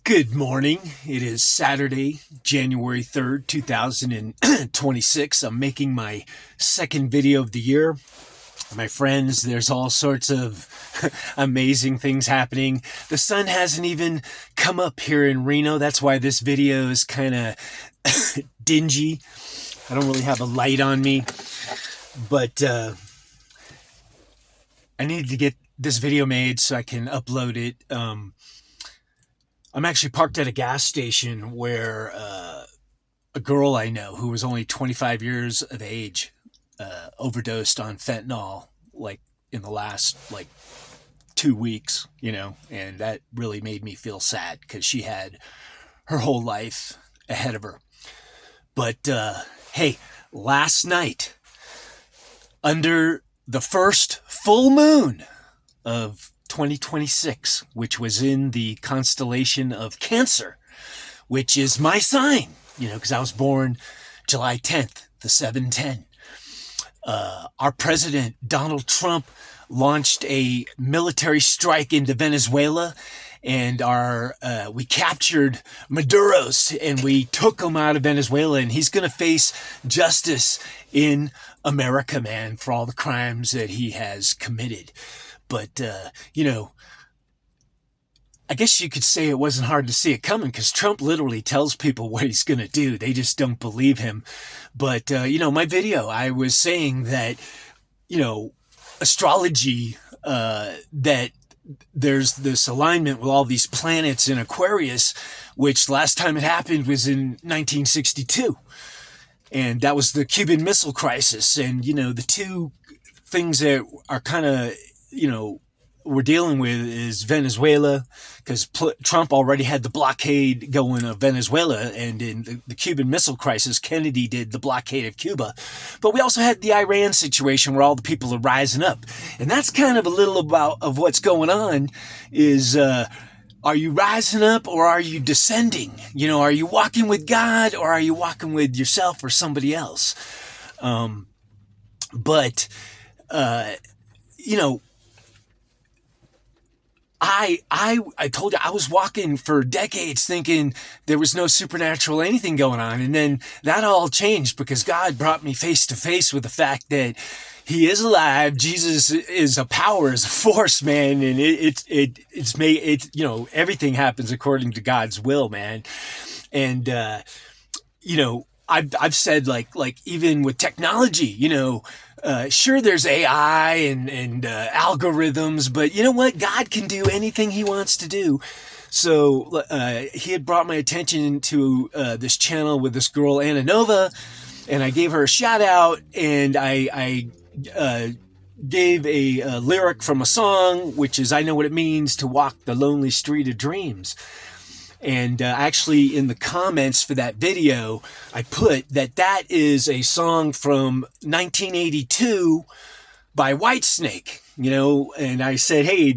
Good morning. It is Saturday, January 3rd, 2026. I'm making my second video of the year. My friends, there's all sorts of amazing things happening. The sun hasn't even come up here in Reno. That's why this video is kind of dingy. I don't really have a light on me, but I need to get this video made so I can upload it. I'm actually parked at a gas station where a girl I know who was only 25 years of age overdosed on fentanyl like in the last 2 weeks, and that really made me feel sad because she had her whole life ahead of her. But hey, last night, under the first full moon of 2026, which was in the constellation of Cancer, which is my sign, because I was born July 10th, the 710. Our president, Donald Trump, launched a military strike into Venezuela, and we captured Maduro's, and we took him out of Venezuela, and he's going to face justice in America, man, for all the crimes that he has committed. But, I guess you could say it wasn't hard to see it coming because Trump literally tells people what he's going to do. They just don't believe him. But, my video, I was saying that, astrology, that there's this alignment with all these planets in Aquarius, which last time it happened was in 1962. And that was the Cuban Missile Crisis. And, the two things that are kind of, we're dealing with is Venezuela, because Trump already had the blockade going of Venezuela, and in the Cuban Missile Crisis, Kennedy did the blockade of Cuba. But we also had the Iran situation where all the people are rising up. And that's kind of a little of what's going on is, are you rising up or are you descending? Are you walking with God or are you walking with yourself or somebody else? I told you I was walking for decades thinking there was no supernatural anything going on. And then that all changed because God brought me face to face with the fact that he is alive. Jesus is a power, is a force, man. And it's made, everything happens according to God's will, man. And, I've said like even with technology, sure, there's AI and algorithms, but you know what? God can do anything he wants to do. So he had brought my attention to this channel with this girl, Enoch, and I gave her a shout out, and I gave a lyric from a song, which is, I know what it means to walk the lonely street of dreams. And actually, in the comments for that video, I put that is a song from 1982 by Whitesnake, and I said, hey,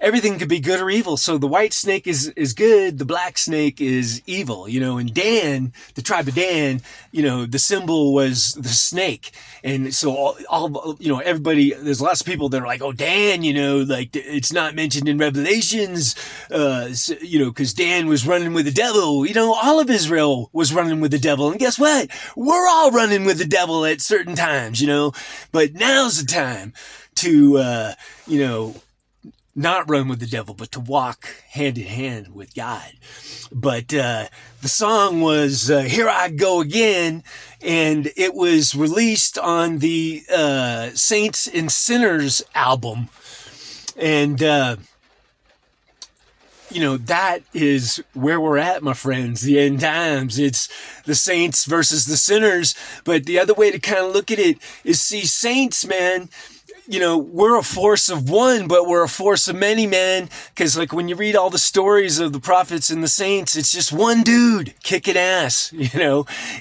everything could be good or evil. So the white snake is good, the black snake is evil, and Dan, the tribe of Dan, the symbol was the snake. And so all everybody, there's lots of people that are like, oh, Dan, it's not mentioned in Revelations, because Dan was running with the devil. All of Israel was running with the devil. And guess what? We're all running with the devil at certain times, but now's the time to, not run with the devil, but to walk hand in hand with God. But the song was Here I Go Again, and it was released on the Saints and Sinners album. And, that is where we're at, my friends, the end times. It's the saints versus the sinners. But the other way to kind of look at it is see saints, man. We're a force of one, but we're a force of many, man. Because when you read all the stories of the prophets and the saints, it's just one dude kicking ass,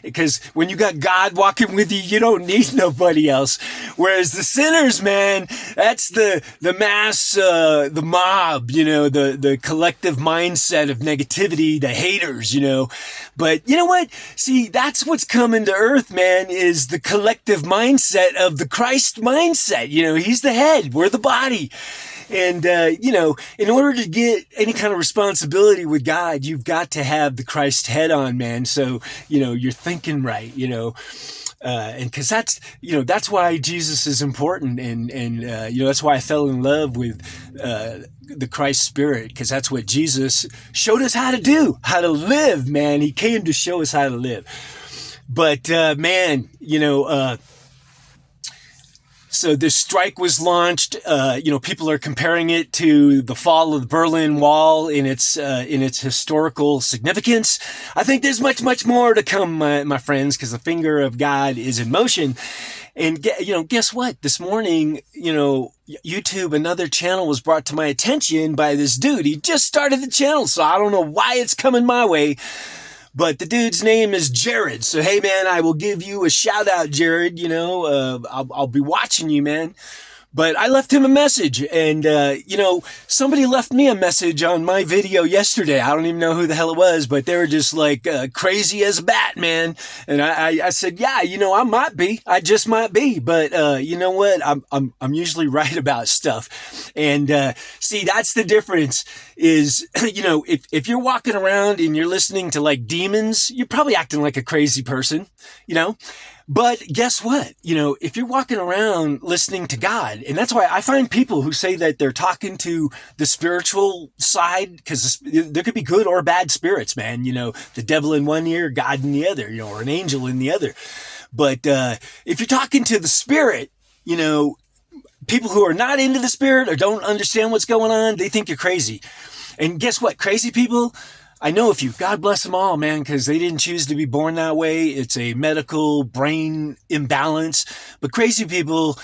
because when you got God walking with you, you don't need nobody else. Whereas the sinners, man, that's the mass, the mob, the collective mindset of negativity, the haters, But you know what? See, that's what's coming to earth, man, is the collective mindset of the Christ mindset. He's the head. We're the body. And, in order to get any kind of responsibility with God, you've got to have the Christ head on, man. So, you're thinking right, and cause that's why Jesus is important. And that's why I fell in love with, the Christ spirit. Cause that's what Jesus showed us how to do, how to live, man. He came to show us how to live. But, man, so this strike was launched. People are comparing it to the fall of the Berlin Wall in its historical significance. I think there's much, much more to come, my friends, because the finger of God is in motion. And guess what? This morning, YouTube, another channel was brought to my attention by this dude. He just started the channel, so I don't know why it's coming my way. But the dude's name is Jared. So, hey, man, I will give you a shout out, Jared. I'll be watching you, man. But I left him a message, and, somebody left me a message on my video yesterday. I don't even know who the hell it was, but they were just like crazy as a bat, man. And I said, yeah, I might be. I just might be. But you know what? I'm usually right about stuff. And see, that's the difference is, if you're walking around and you're listening to like demons, you're probably acting like a crazy person, But guess what? If you're walking around listening to God, and that's why I find people who say that they're talking to the spiritual side, because there could be good or bad spirits, man. The devil in one ear, God in the other, or an angel in the other. But if you're talking to the spirit, people who are not into the spirit or don't understand what's going on, they think you're crazy. And guess what? Crazy people, I know a few. God bless them all, man, because they didn't choose to be born that way. It's a medical brain imbalance. But crazy people,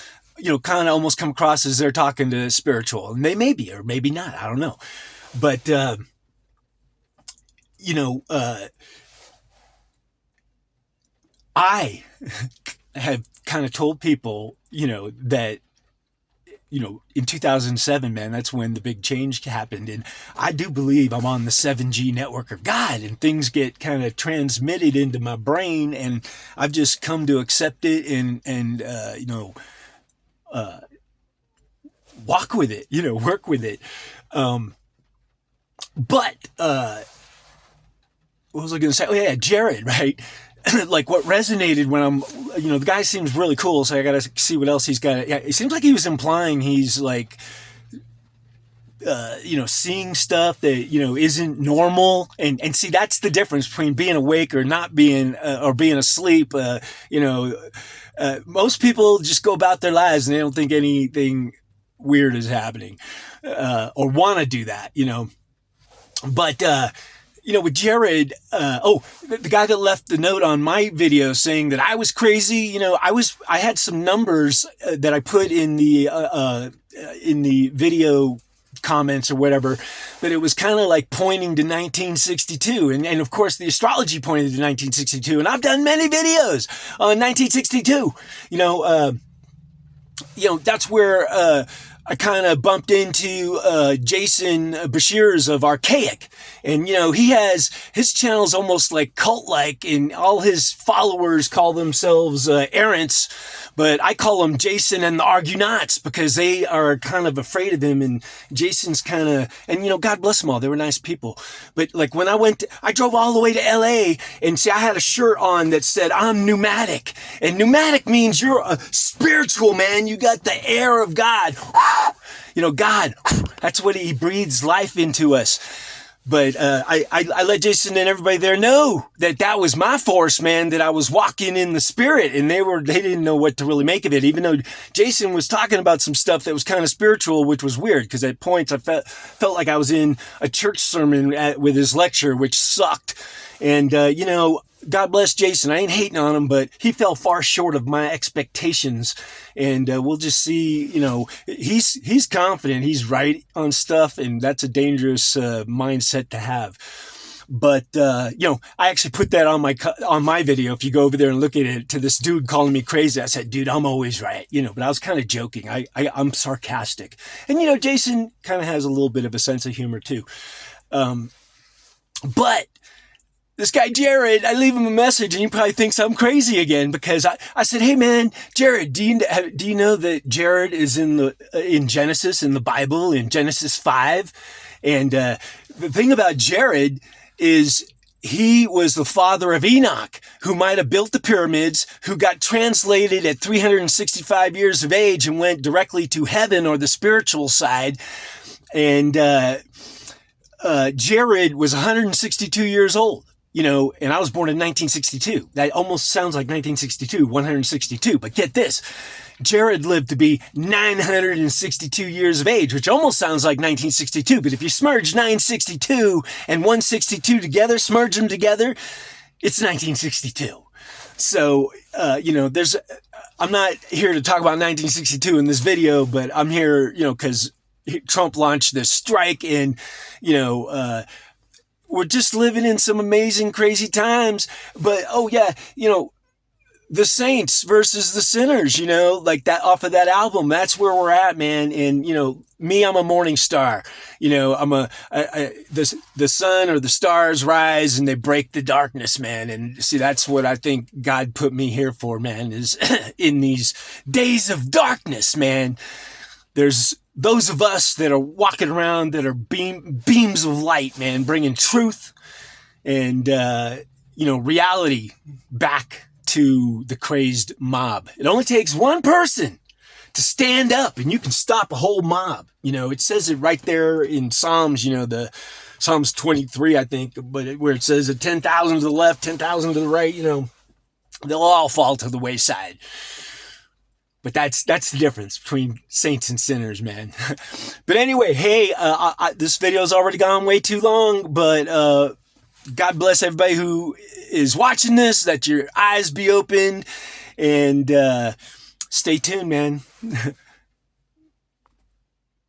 kind of almost come across as they're talking to spiritual. And they may be, or maybe not. I don't know. But, I have kind of told people, that, in 2007, man, that's when the big change happened. And I do believe I'm on the 7G network of God, and things get kind of transmitted into my brain, and I've just come to accept it and walk with it, work with it. But what was I going to say? Oh yeah, Jared, right? Like what resonated when the guy seems really cool. So I got to see what else he's got. Yeah, it seems like he was implying he's like, seeing stuff that, isn't normal. And see, that's the difference between being awake or not being, or being asleep. Most people just go about their lives and they don't think anything weird is happening, or want to do that, but, with Jared, the guy that left the note on my video saying that I was crazy, I had some numbers that I put in the video comments or whatever, but it was kind of like pointing to 1962. And of course the astrology pointed to 1962, and I've done many videos on 1962, that's where, I kind of bumped into Jason Bashir's of Archaic. And, he has his channel's almost like cult-like, and all his followers call themselves errants. But I call them Jason and the Argonauts because they are kind of afraid of him. And Jason's kind of, and, God bless them all. They were nice people. But like when I drove all the way to LA, and see, I had a shirt on that said, I'm pneumatic. And pneumatic means you're a spiritual man. You got the air of God. God, that's what he breathes life into us. But I let Jason and everybody there know that was my force, man, that I was walking in the spirit, and they didn't know what to really make of it, even though Jason was talking about some stuff that was kind of spiritual, which was weird, because at points I felt like I was in a church sermon with his lecture, which sucked. And, God bless Jason. I ain't hating on him, but he fell far short of my expectations. And we'll just see, he's confident. He's right on stuff, and that's a dangerous mindset to have. But, I actually put that on my video. If you go over there and look at it, to this dude calling me crazy, I said, dude, I'm always right, but I was kind of joking. I'm sarcastic. And, Jason kind of has a little bit of a sense of humor too. But this guy Jared, I leave him a message and he probably thinks I'm crazy again because I said, hey man, Jared, do you know that Jared is in Genesis, in the Bible, in Genesis 5? And the thing about Jared is he was the father of Enoch, who might have built the pyramids, who got translated at 365 years of age and went directly to heaven or the spiritual side. And Jared was 162 years old. And I was born in 1962. That almost sounds like 1962, 162. But get this, Jared lived to be 962 years of age, which almost sounds like 1962. But if you smurge 962 and 162 together, smurge them together, it's 1962. So, I'm not here to talk about 1962 in this video, but I'm here, because Trump launched this strike and, we're just living in some amazing, crazy times. But, the saints versus the sinners, like that off of that album, that's where we're at, man. And, me, I'm a morning star, the sun or the stars rise and they break the darkness, man. And see, that's what I think God put me here for, man, is in these days of darkness, man. There's those of us that are walking around that are beams of light, man, bringing truth and, reality back to the crazed mob. It only takes one person to stand up and you can stop a whole mob. It says it right there in Psalms, the Psalms 23, I think, but where it says 10,000 to the left, 10,000 to the right, they'll all fall to the wayside. But that's the difference between saints and sinners, man. But anyway, hey, this video's already gone way too long, but God bless everybody who is watching this, that your eyes be opened, and stay tuned, man.